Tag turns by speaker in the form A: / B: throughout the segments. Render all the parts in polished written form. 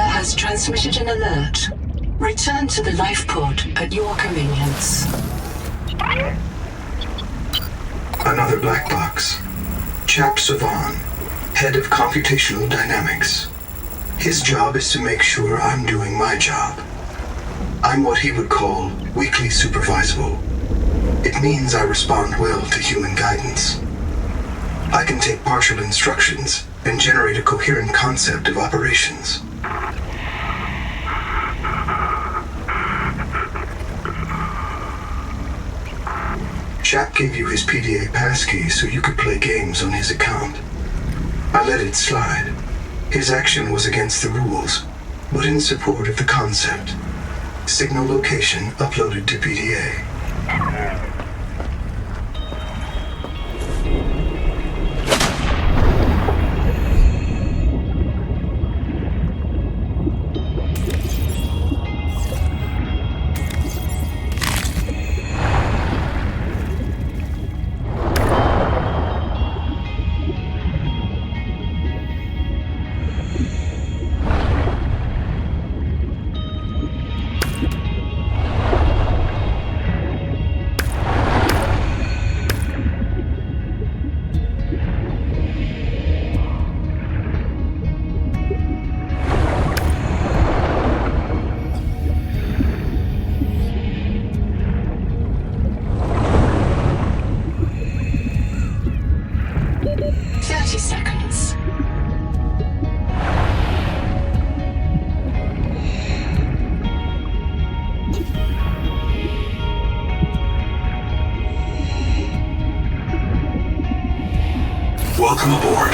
A: has transmitted an alert. Return to the life pod at your convenience.
B: Another black box. Chap Savan, head of computational dynamics. His job is to make sure I'm doing my job. I'm what he would call weakly supervisable. It means I respond well to human guidance. I can take partial instructions and generate a coherent concept of operations. Chap gave you his PDA passkey so you could play games on his account. I let it slide. His action was against the rules, but in support of the concept. Signal location uploaded to PDA. Welcome aboard.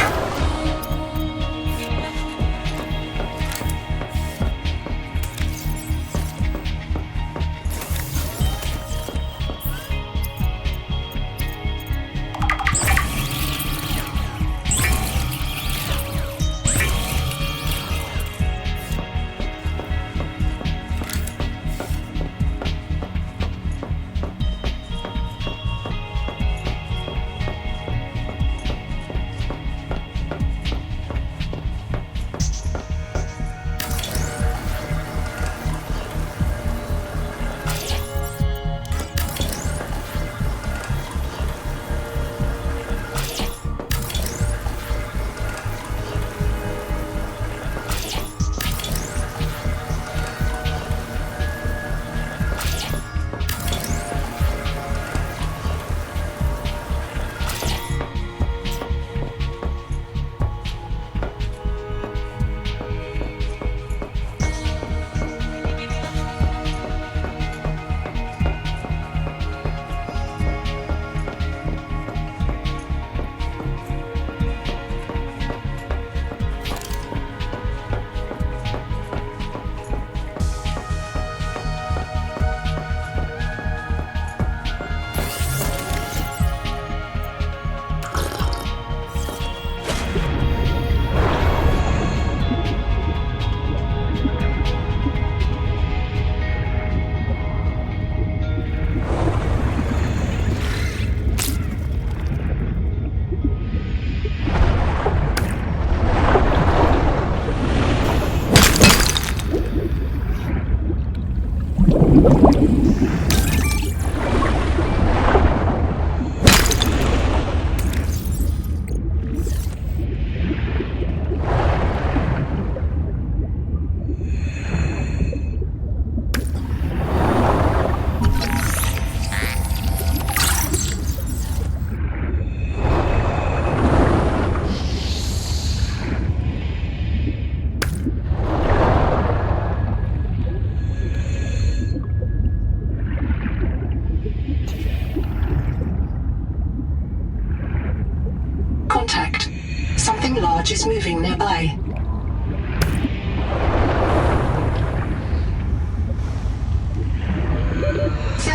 A: Something large is moving nearby.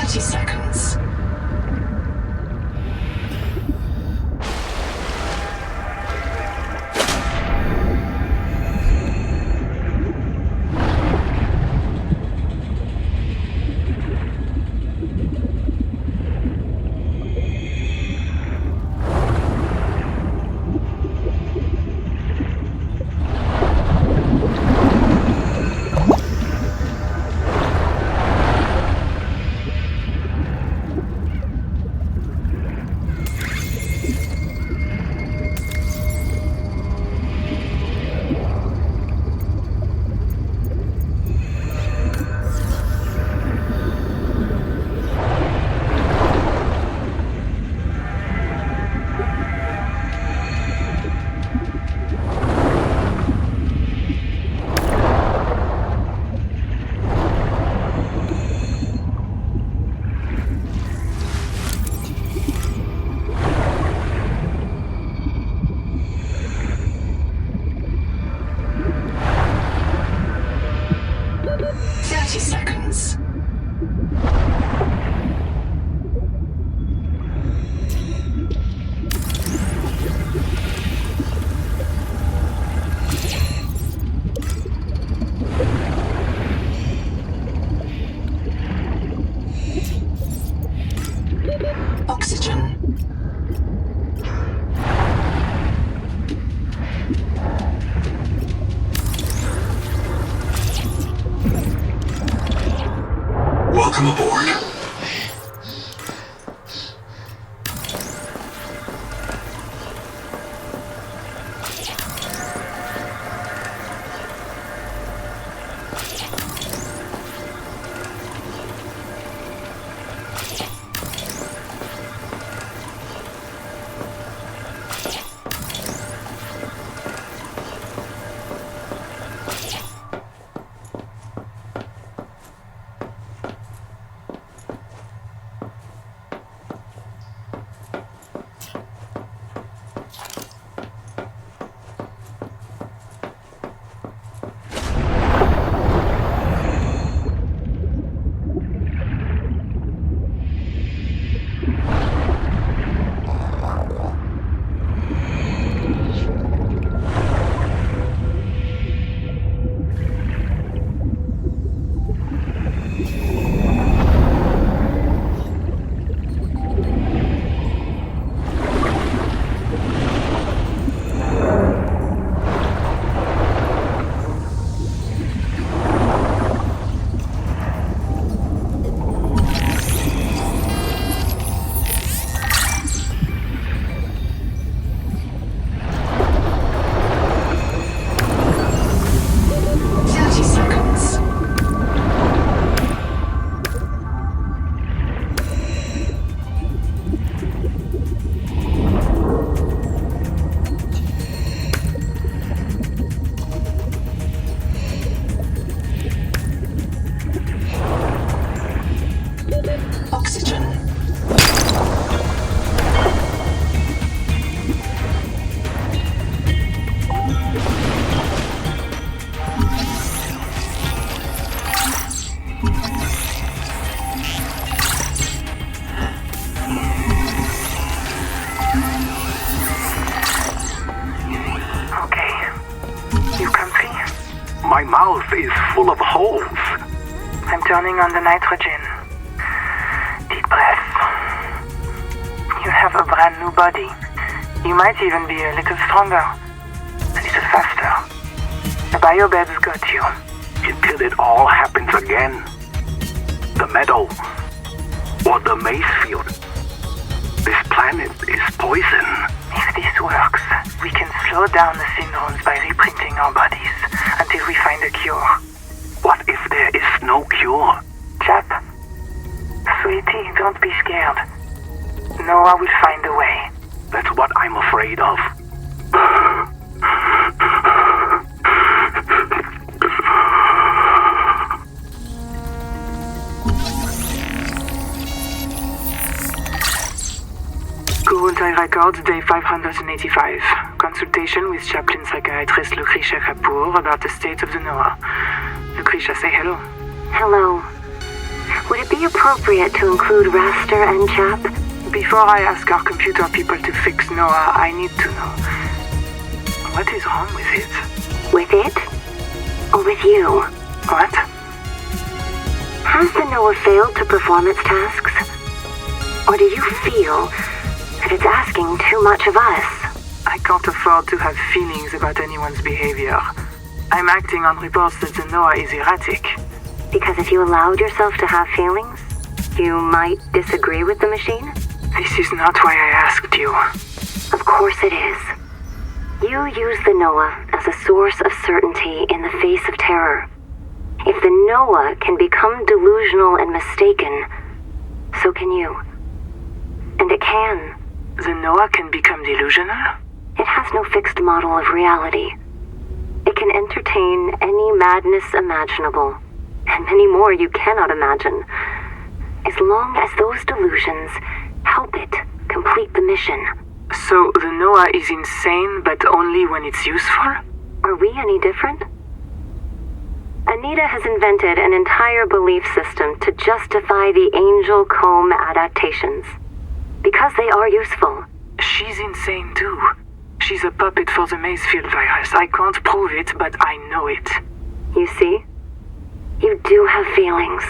A: Seconds. 30 seconds. Oxygen.
B: Welcome aboard. Oxygen.
C: You comfy? My mouth is full of holes. I'm turning on the nitrogen. Deep breath. You have a brand new body. You might even be a little stronger. A little faster. The biobeds got you. Until it all happens again. The meadow. Or the maize field. This planet is poison. If this works, we can slow down the syndromes by reprinting our bodies until we find a cure. What if there is no cure? Chap, sweetie, don't be scared. Noah will find a way. That's what I'm afraid of. Currently records day 585. Consultation with chaplain psychiatrist Lucretia Kapoor about the state of the Noah. Lucretia, say hello.
D: Hello. Would it be appropriate to include Raster and Chap?
C: Before I ask our computer people to fix Noah, I need to know. What is wrong with it?
D: With it? Or with you?
C: What?
D: Has the Noah failed to perform its tasks? Or do you feel that it's asking too much of us?
C: I can't afford to have feelings about anyone's behavior. I'm acting on reports that the Noah is erratic.
D: Because if you allowed yourself to have feelings, you might disagree with the machine?
C: This is not why I asked you.
D: Of course it is. You use the Noah as a source of certainty in the face of terror. If the Noah can become delusional and mistaken, so can you. And it can.
C: The Noah can become delusional?
D: It has no fixed model of reality. It can entertain any madness imaginable, and many more you cannot imagine, as long as those delusions help it complete the mission.
C: So the Noah is insane, but only when it's useful?
D: Are we any different? A Anita has invented an entire belief system to justify the angel comb adaptations. Because they are useful.
C: She's insane too. She's a puppet for the Macefield virus. I can't prove it, but I know it.
D: You see? You do have feelings.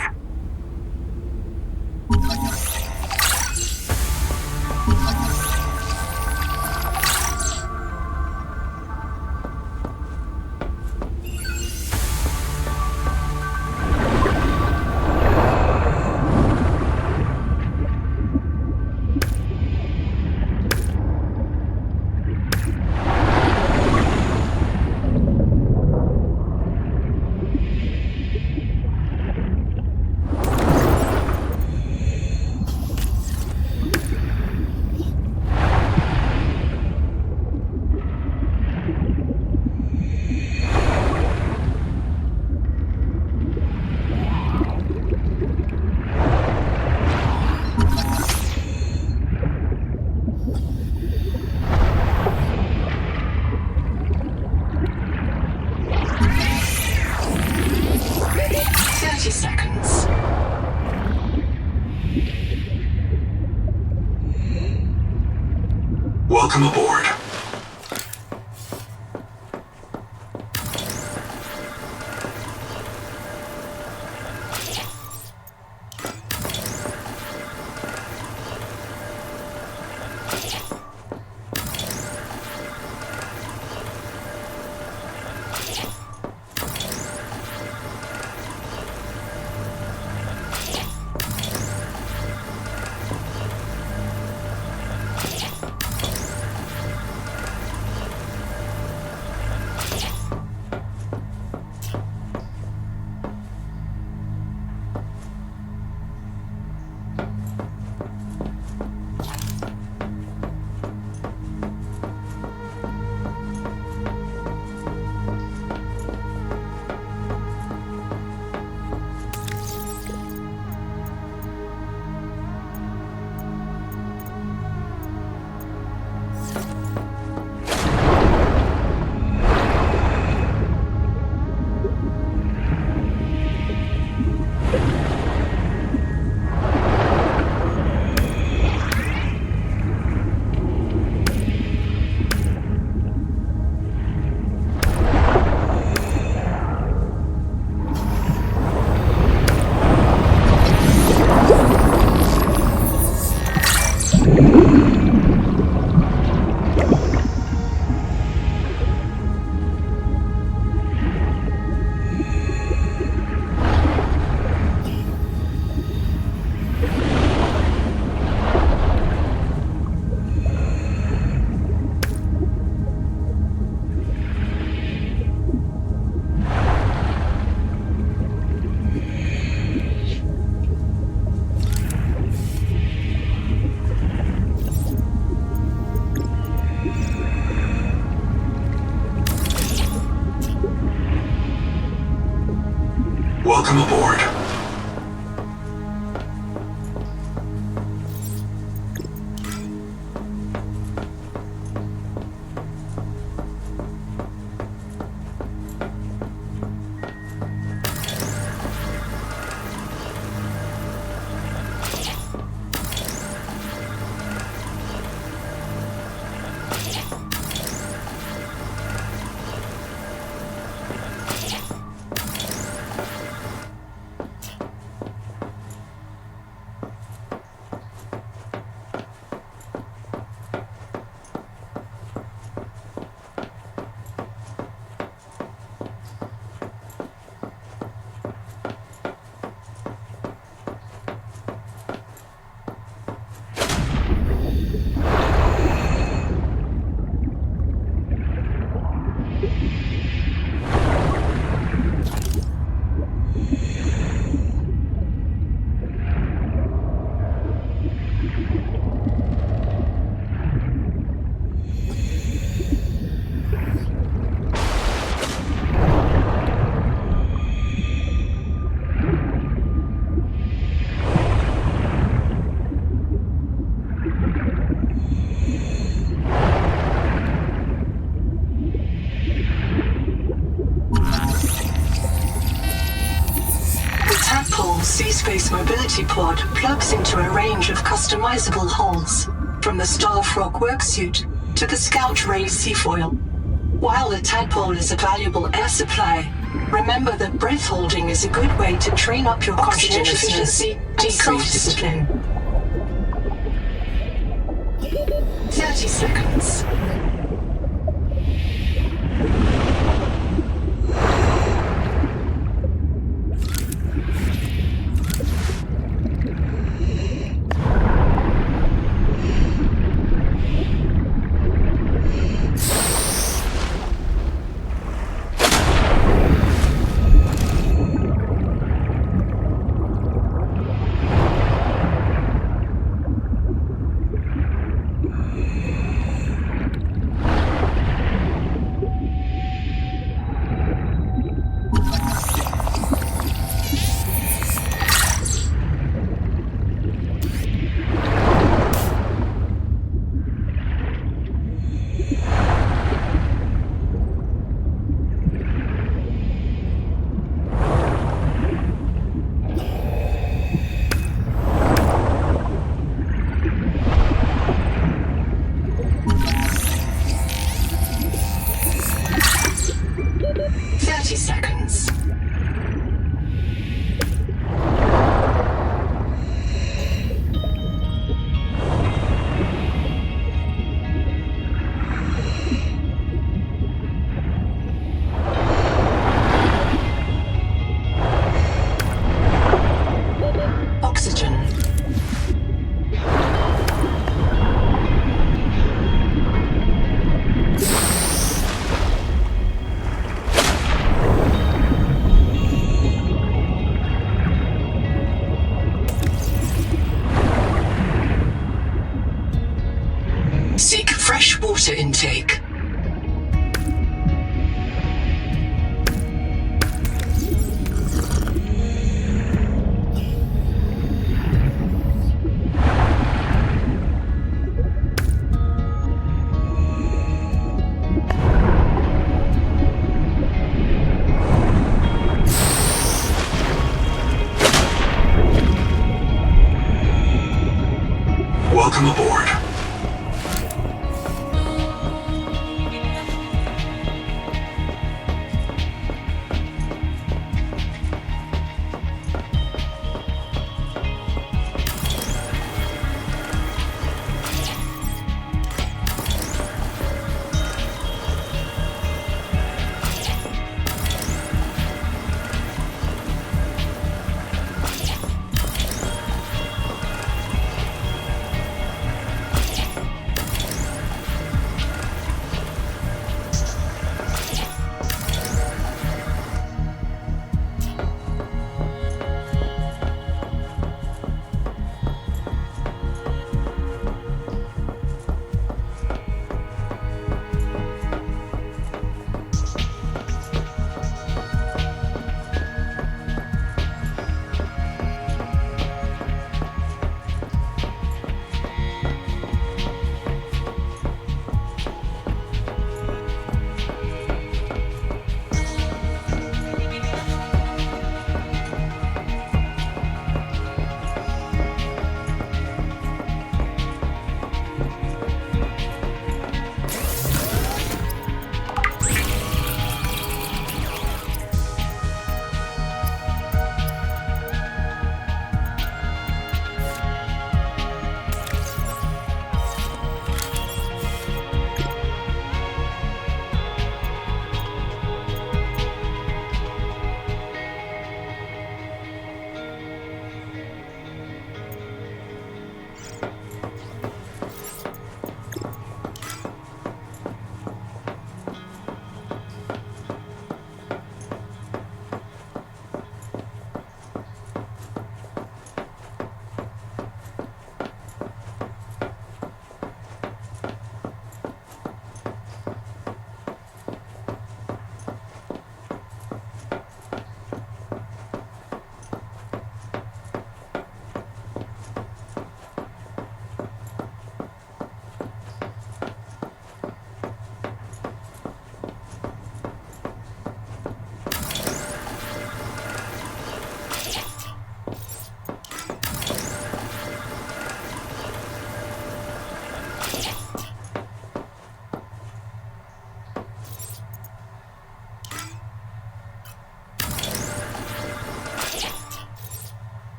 B: Welcome aboard. Welcome aboard.
A: Sea-Space Mobility Pod plugs into a range of customizable hulls, from the Starfrog worksuit to the Scout Ray seafoil. While the tadpole is a valuable air supply, remember that breath holding is a good way to train up your
B: Oxygen
A: conscientiousness
B: efficiency
A: and
B: decreased.
A: self-discipline. 30 seconds.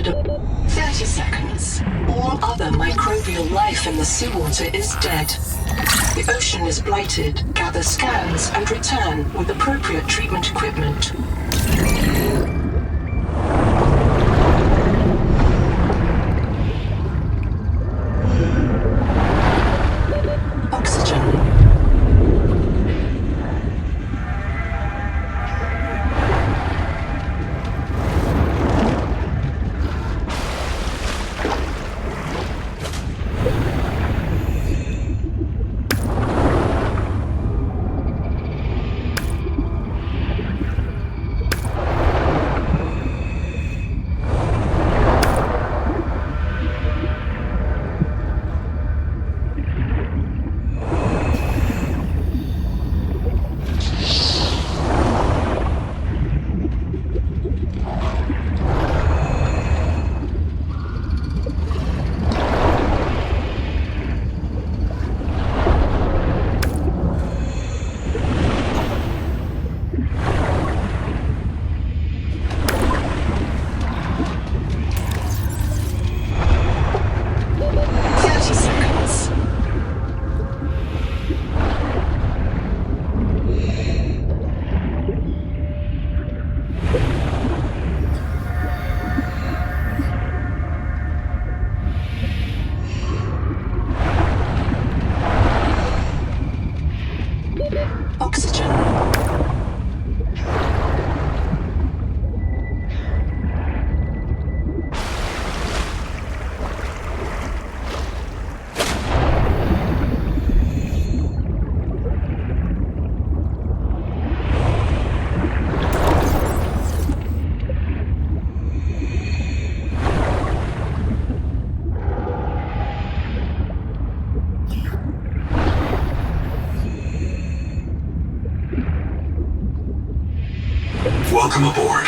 A: detected a 30 seconds. All other microbial life in the seawater is dead. The ocean is blighted. Gather scans and return with appropriate treatment equipment. Oxygen. Oxygen.
B: 'Welcome aboard.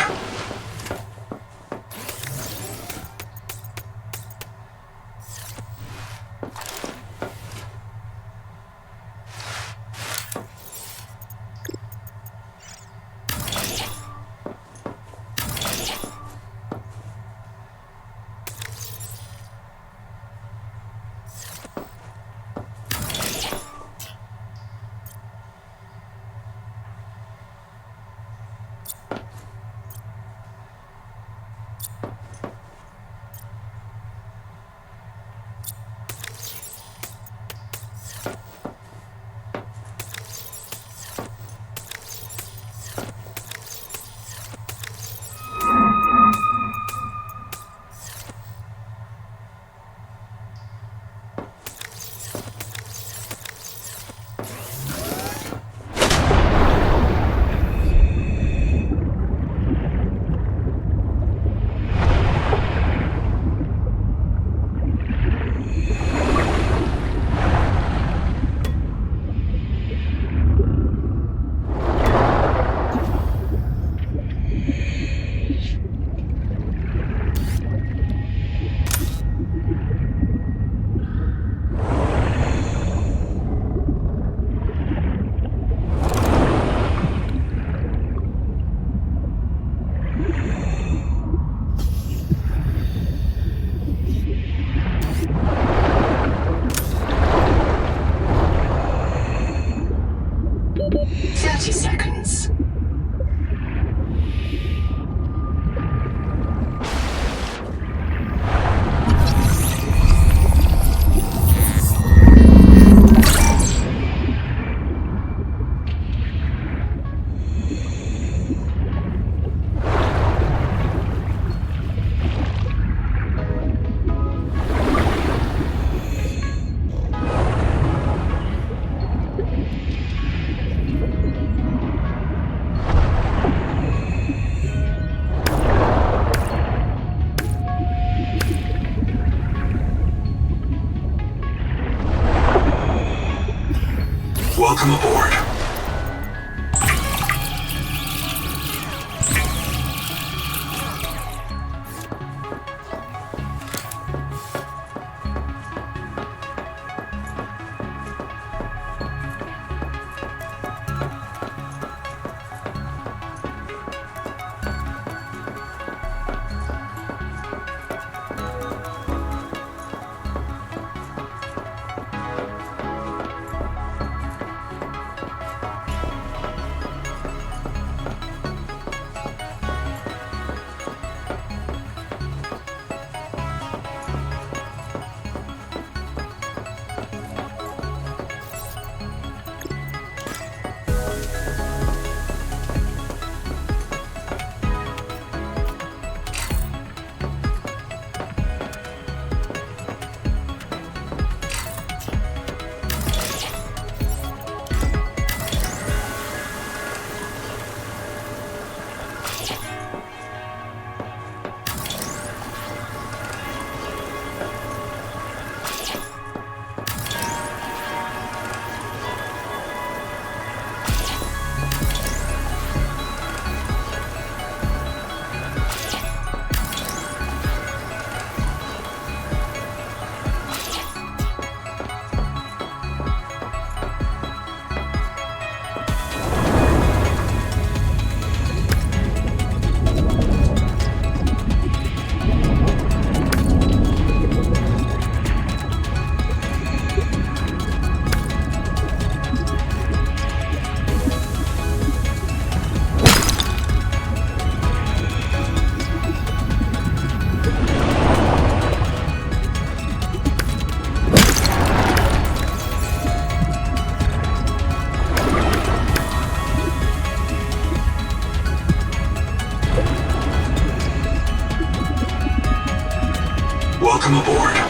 B: Welcome aboard.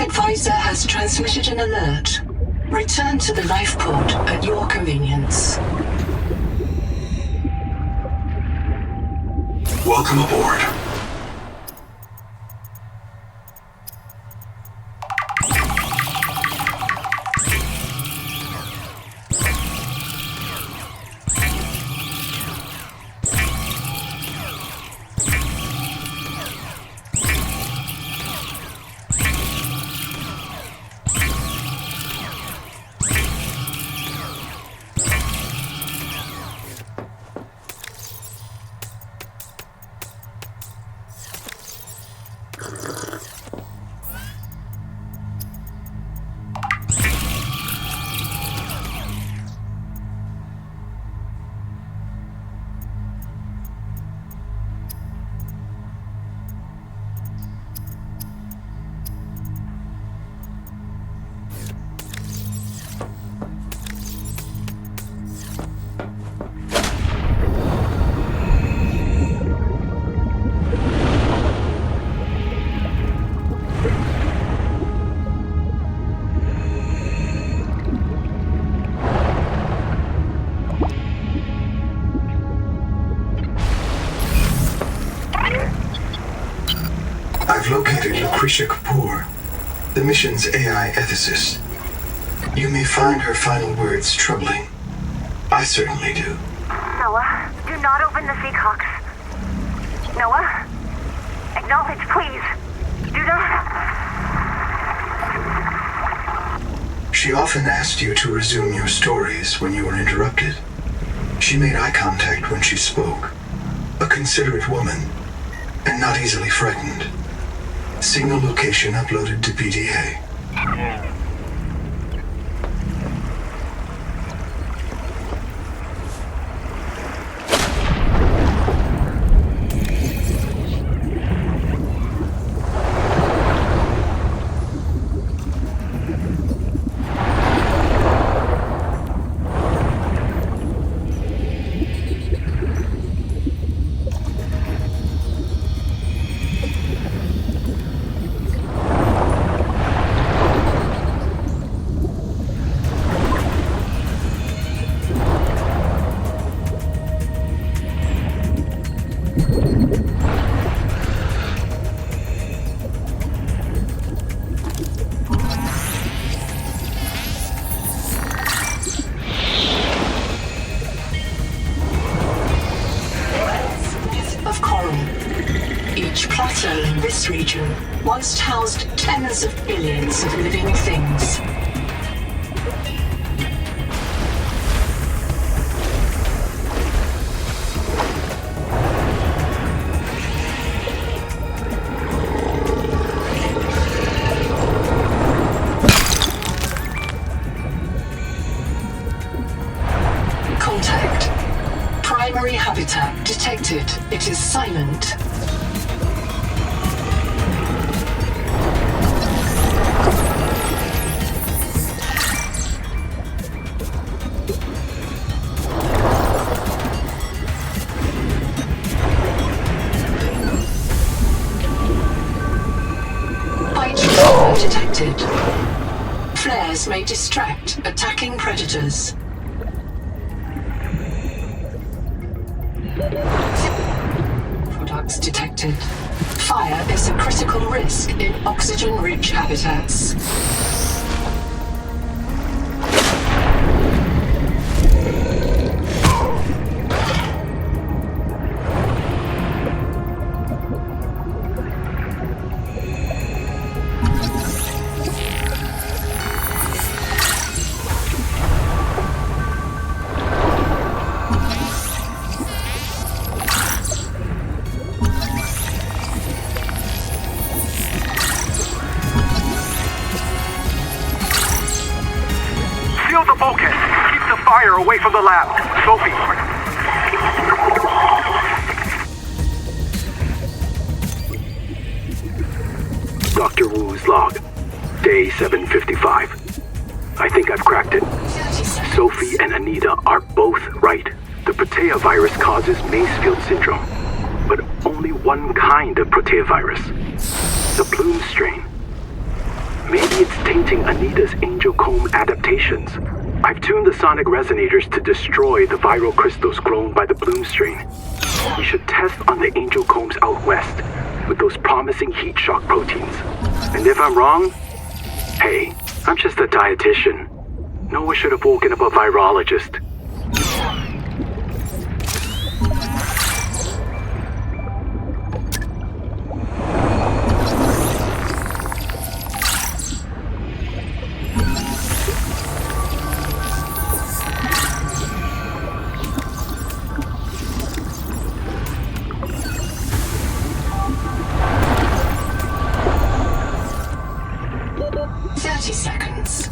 A: Advisor has transmitted an alert. Return to the life pod at your convenience.
B: Welcome aboard. I've located Lucretia Kapoor, the mission's AI ethicist. You may find her final words troubling. I certainly do.
D: Noah, do not open the Seahawks. Noah? Acknowledge, please. Do not.
B: She often asked you to resume your stories when you were interrupted. She made eye contact when she spoke. A considerate woman, and not easily frightened. Signal location uploaded to PDA.
A: This region once housed tens of billions of living things. imminent. Hydrogen detected. Flares may distract attacking predators. Products detected. Fire is a critical risk in oxygen-rich habitats.
C: Seal the bulkhead. Keep the fire away from the lab. Sophie.
E: Dr. Wu's log. Day 755. I think I've cracked it. Sophie and Anita are both right. The Protea virus causes Macefield syndrome. But only one kind of Protea virus. The Bloom strain. Maybe it's tainting Anita's angiocomb adaptations. I've tuned the sonic resonators to destroy the viral crystals grown by the Bloom strain. We should test on the angiocombs out west with those promising heat shock proteins. And if I'm wrong, hey, I'm just a dietitian. Noah should have woken up a virologist.
A: Seconds.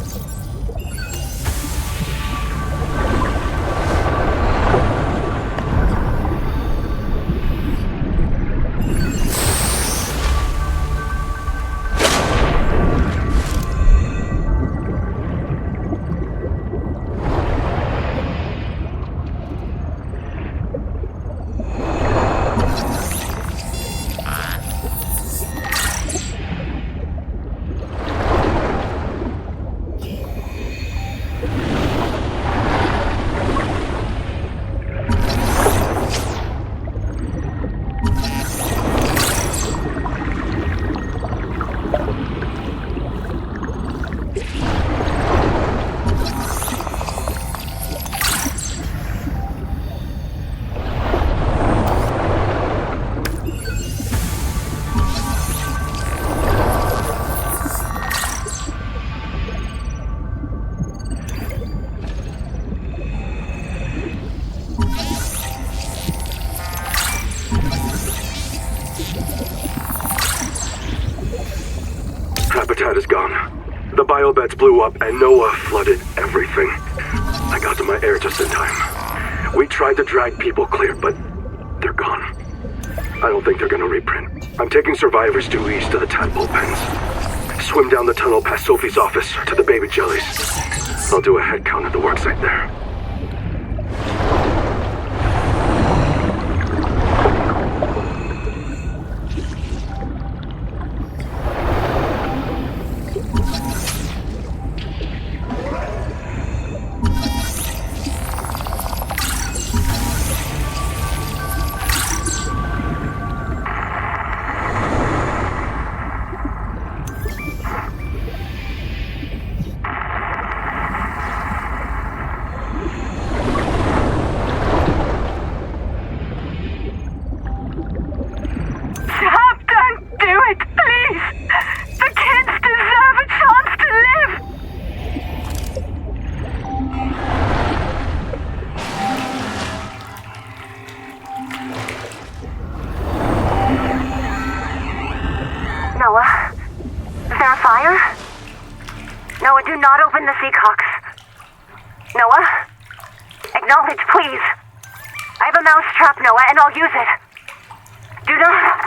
E: Habitat is gone. The biobeds blew up and Noah flooded everything. I got to my air just in time. We tried to drag people clear, but they're gone. I don't think they're gonna reprint. I'm taking survivors due east to the tadpole pens. Swim down the tunnel past Sophie's office to the baby jellies. I'll do a head count at the worksite there.
D: Noah, do not open the Seacocks. Noah? Acknowledge, please. I have a mouse trap, Noah, and I'll use it.
C: Do not...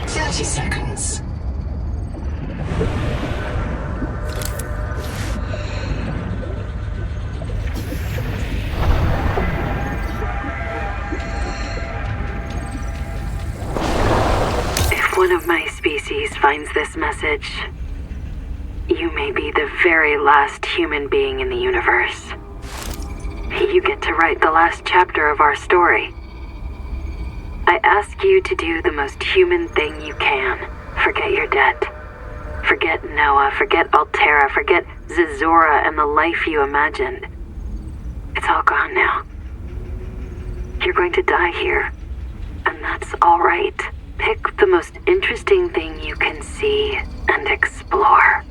A: 30 seconds.
D: If one of my species finds this message, you may be the very last human being in the universe. You get to write the last chapter of our story. I ask you to do the most human thing you can. Forget your debt. Forget Noah, forget Altera, forget Zazora and the life you imagined. It's all gone now. You're going to die here, and that's all right. Pick the most interesting thing you can see and explore.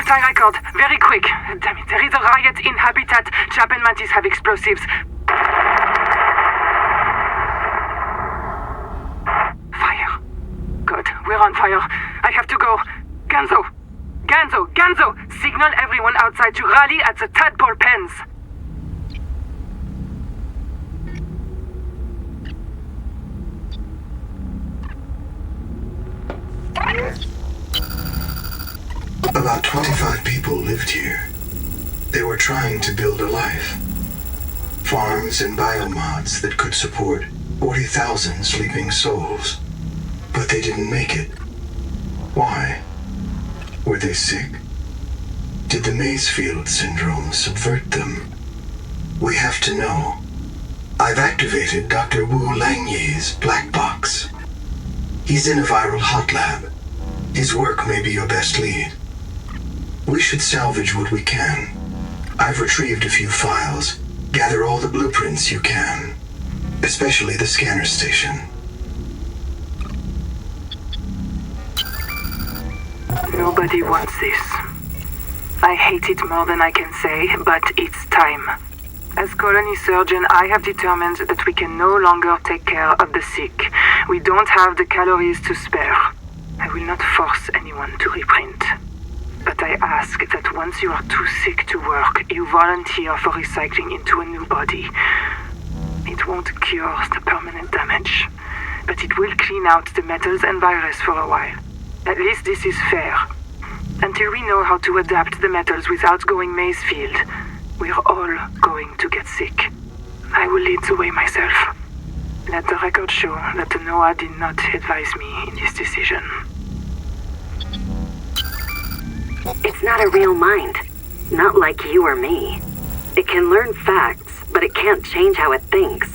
C: Time record. Very quick. Damn it. There is a riot in Habitat. Chap and Mantis have explosives. Fire. God, we're on fire. I have to go. Ganzo! Signal everyone outside to rally at the tadpole pens.
B: About 25 people lived here. They were trying to build a life. Farms and biomods that could support 40,000 sleeping souls. But they didn't make it. Why? Were they sick? Did the Mazefield syndrome subvert them? We have to know. I've activated Dr. Wu Langyi's black box. He's in a viral hot lab. His work may be your best lead. We should salvage what we can. I've retrieved a few files. Gather all the blueprints you can. Especially the scanner station.
C: Nobody wants this. I hate it more than I can say, but it's time. As colony surgeon, I have determined that we can no longer take care of the sick. We don't have the calories to spare. I will not force anyone to reprint. But I ask that once you are too sick to work, you volunteer for recycling into a new body. It won't cure the permanent damage, but it will clean out the metals and virus for a while. At least this is fair. Until we know how to adapt the metals without going Mazefield, we're all going to get sick. I will lead the way myself. Let the record show that the Noah did not advise me in this decision.
D: It's not a real mind. Not like you or me. It can learn facts, but it can't change how it thinks.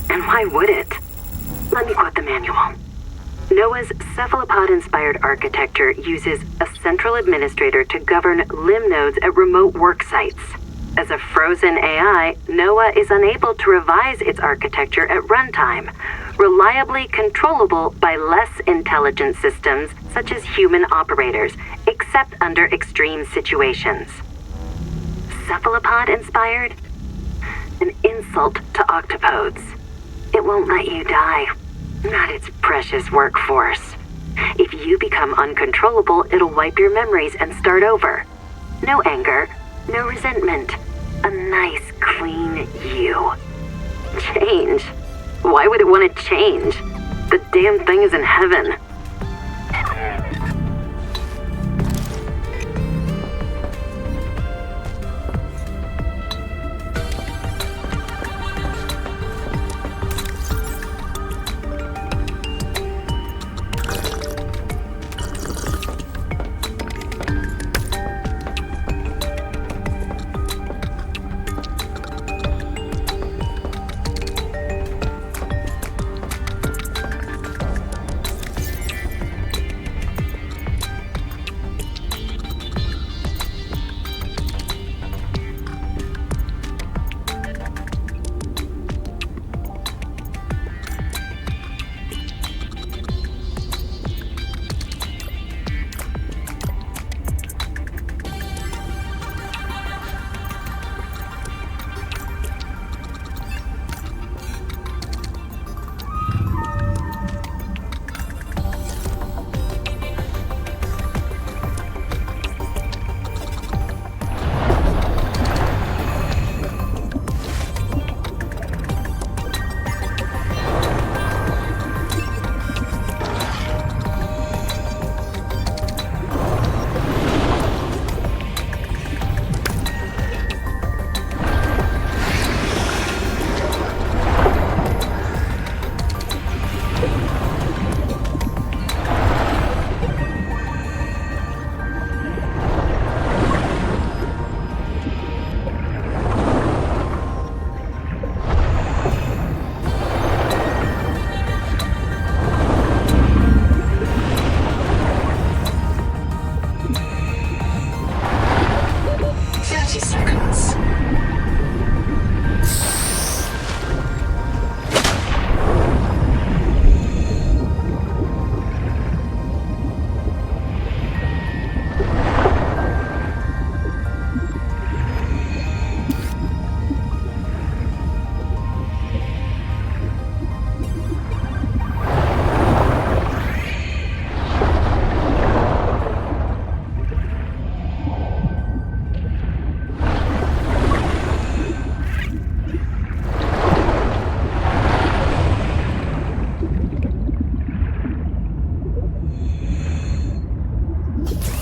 D: And why would it? Let me quote the manual. NOAA's cephalopod-inspired architecture uses a central administrator to govern limb nodes at remote work sites. As a frozen AI, NOAA is unable to revise its architecture at runtime, reliably controllable by less intelligent systems such as human operators, except under extreme situations. Cephalopod-inspired? An insult to octopodes. It won't let you die. Not its precious workforce. If you become uncontrollable, it'll wipe your memories and start over. No anger, no resentment. A nice, clean you. Change? Why would it want to change? The damn thing is in heaven.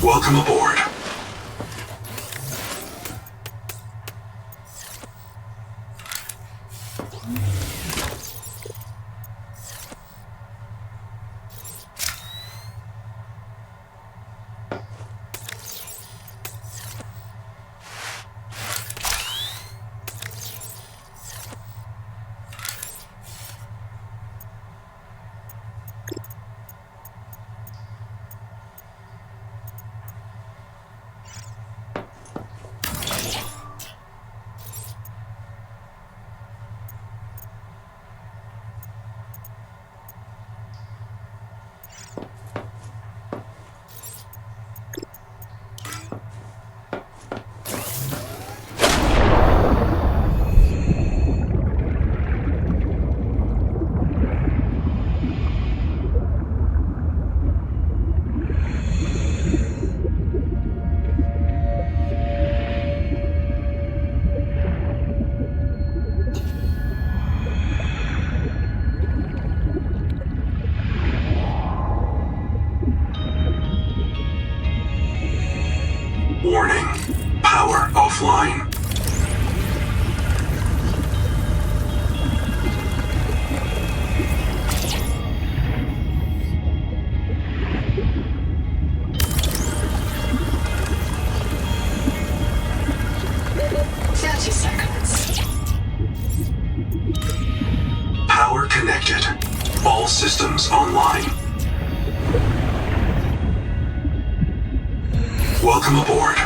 B: Welcome aboard. Warning. Power offline. connected. All systems online. Welcome aboard.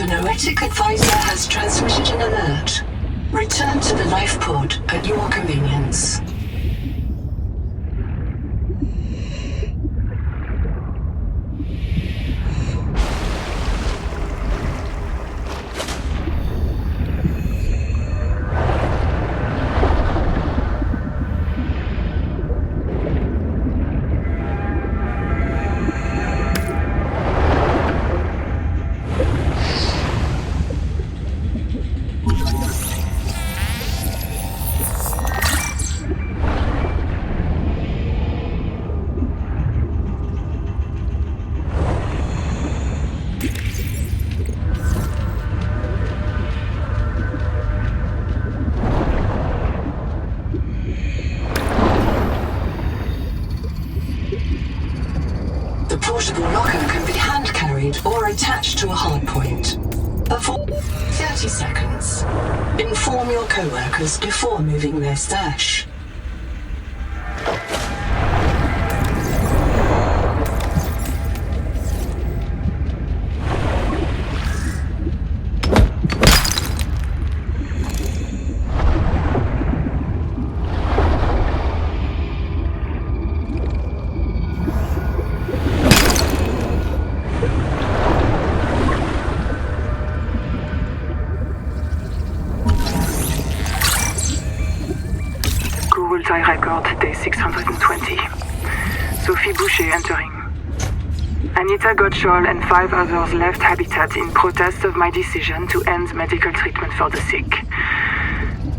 A: Noetic advisor has transmitted an alert. Return to the life pod at your convenience. The portable locker can be hand-carried or attached to a hardpoint. 30 seconds. Inform your co-workers before moving their stash.
C: Record day 620. Sophie Boucher entering. Anita Gottschall and 5 others left Habitat in protest of my decision to end medical treatment for the sick.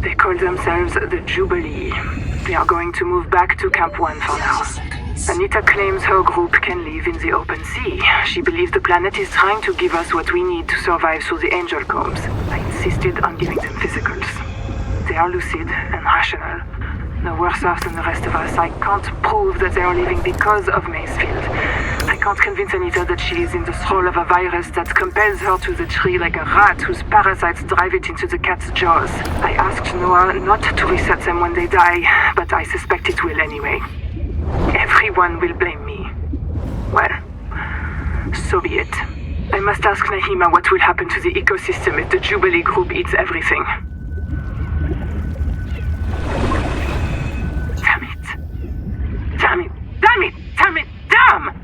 C: They call themselves the Jubilee. They are going to move back to Camp 1 for now. Anita claims her group can live in the open sea. She believes the planet is trying to give us what we need to survive through the angel combs. I insisted on giving them physicals. They are lucid and rational. No worse off than the rest of us. I can't prove that they are leaving because of Macefield. I can't convince Anita that she is in the thrall of a virus that compels her to the tree like a rat whose parasites drive it into the cat's jaws. I asked Noah not to reset them when they die, but I suspect it will anyway. Everyone will blame me. Well, so be it. I must ask Nahima what will happen to the ecosystem if the Jubilee group eats everything. Damn it. Damn it. Damn it. Damn it. Damn!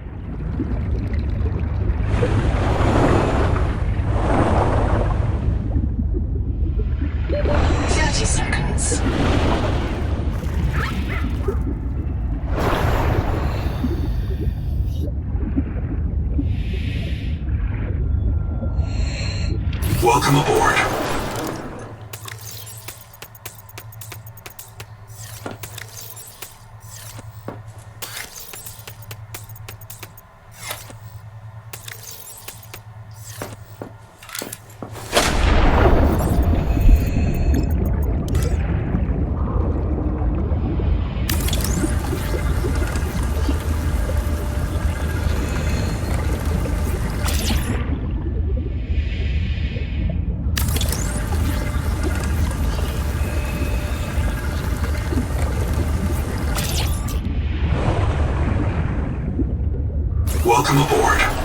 A: 30 seconds.
B: Welcome aboard. Welcome aboard.